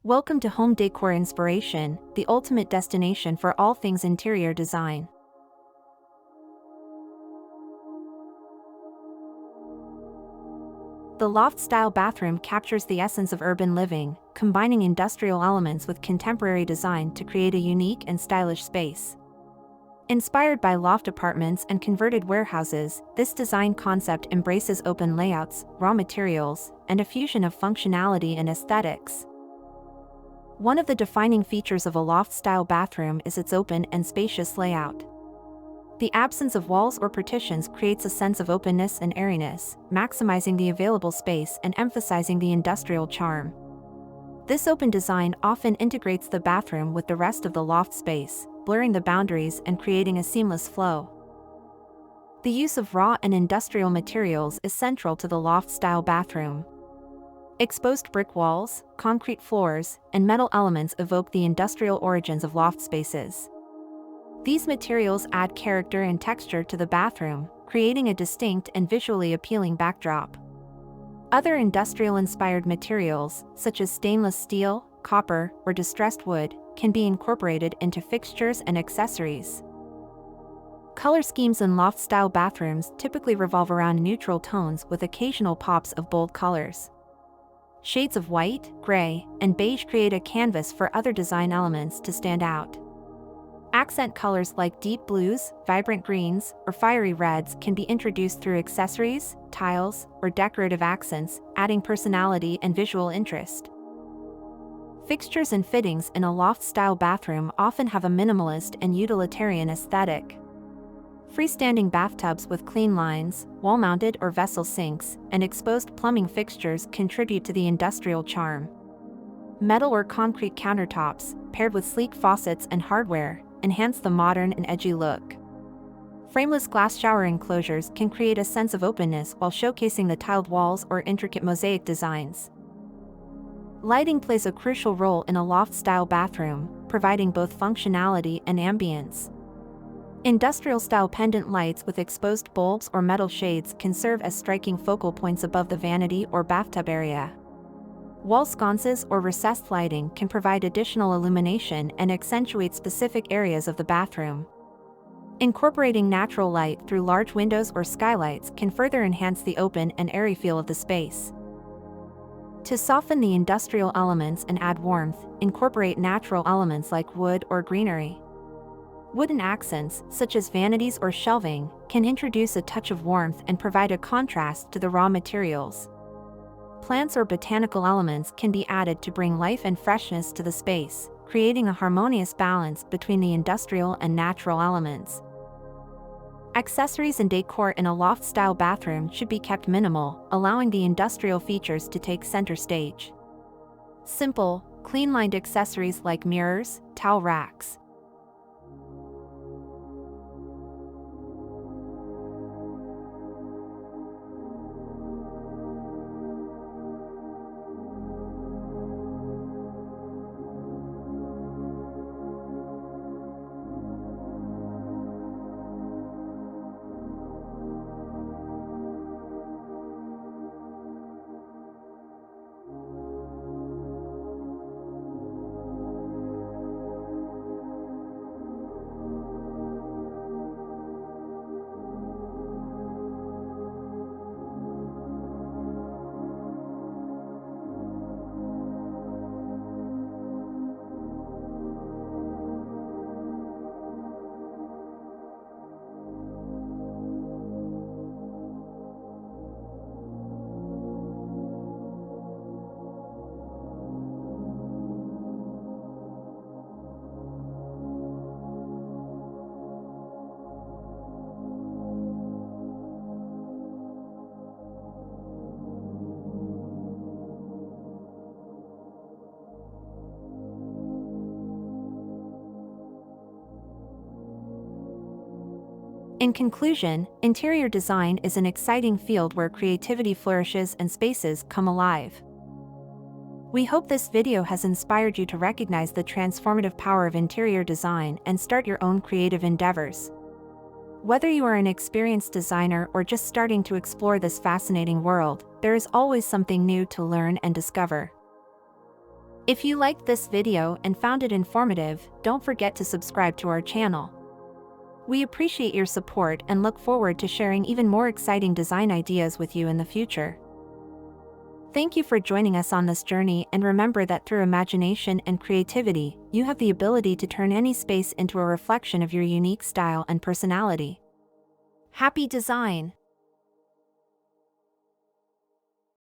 Welcome to Home Decor Inspiration, the ultimate destination for all things interior design. The loft-style bathroom captures the essence of urban living, combining industrial elements with contemporary design to create a unique and stylish space. Inspired by loft apartments and converted warehouses, this design concept embraces open layouts, raw materials, and a fusion of functionality and aesthetics. One of the defining features of a loft-style bathroom is its open and spacious layout. The absence of walls or partitions creates a sense of openness and airiness, maximizing the available space and emphasizing the industrial charm. This open design often integrates the bathroom with the rest of the loft space, blurring the boundaries and creating a seamless flow. The use of raw and industrial materials is central to the loft-style bathroom. Exposed brick walls, concrete floors, and metal elements evoke the industrial origins of loft spaces. These materials add character and texture to the bathroom, creating a distinct and visually appealing backdrop. Other industrial-inspired materials, such as stainless steel, copper, or distressed wood, can be incorporated into fixtures and accessories. Color schemes in loft-style bathrooms typically revolve around neutral tones with occasional pops of bold colors. Shades of white, gray, and beige create a canvas for other design elements to stand out. Accent colors like deep blues, vibrant greens, or fiery reds can be introduced through accessories, tiles, or decorative accents, adding personality and visual interest. Fixtures and fittings in a loft-style bathroom often have a minimalist and utilitarian aesthetic. Freestanding bathtubs with clean lines, wall-mounted or vessel sinks, and exposed plumbing fixtures contribute to the industrial charm. Metal or concrete countertops, paired with sleek faucets and hardware, enhance the modern and edgy look. Frameless glass shower enclosures can create a sense of openness while showcasing the tiled walls or intricate mosaic designs. Lighting plays a crucial role in a loft-style bathroom, providing both functionality and ambience. Industrial-style pendant lights with exposed bulbs or metal shades can serve as striking focal points above the vanity or bathtub area. Wall sconces or recessed lighting can provide additional illumination and accentuate specific areas of the bathroom. Incorporating natural light through large windows or skylights can further enhance the open and airy feel of the space. To soften the industrial elements and add warmth, incorporate natural elements like wood or greenery. Wooden accents, such as vanities or shelving, can introduce a touch of warmth and provide a contrast to the raw materials. Plants or botanical elements can be added to bring life and freshness to the space, creating a harmonious balance between the industrial and natural elements. Accessories and decor in a loft-style bathroom should be kept minimal, allowing the industrial features to take center stage. Simple, clean-lined accessories like mirrors, towel racks, In conclusion, interior design is an exciting field where creativity flourishes and spaces come alive. We hope this video has inspired you to recognize the transformative power of interior design and start your own creative endeavors. Whether you are an experienced designer or just starting to explore this fascinating world, there is always something new to learn and discover. If you liked this video and found it informative, don't forget to subscribe to our channel. We appreciate your support and look forward to sharing even more exciting design ideas with you in the future. Thank you for joining us on this journey, and remember that through imagination and creativity, you have the ability to turn any space into a reflection of your unique style and personality. Happy design!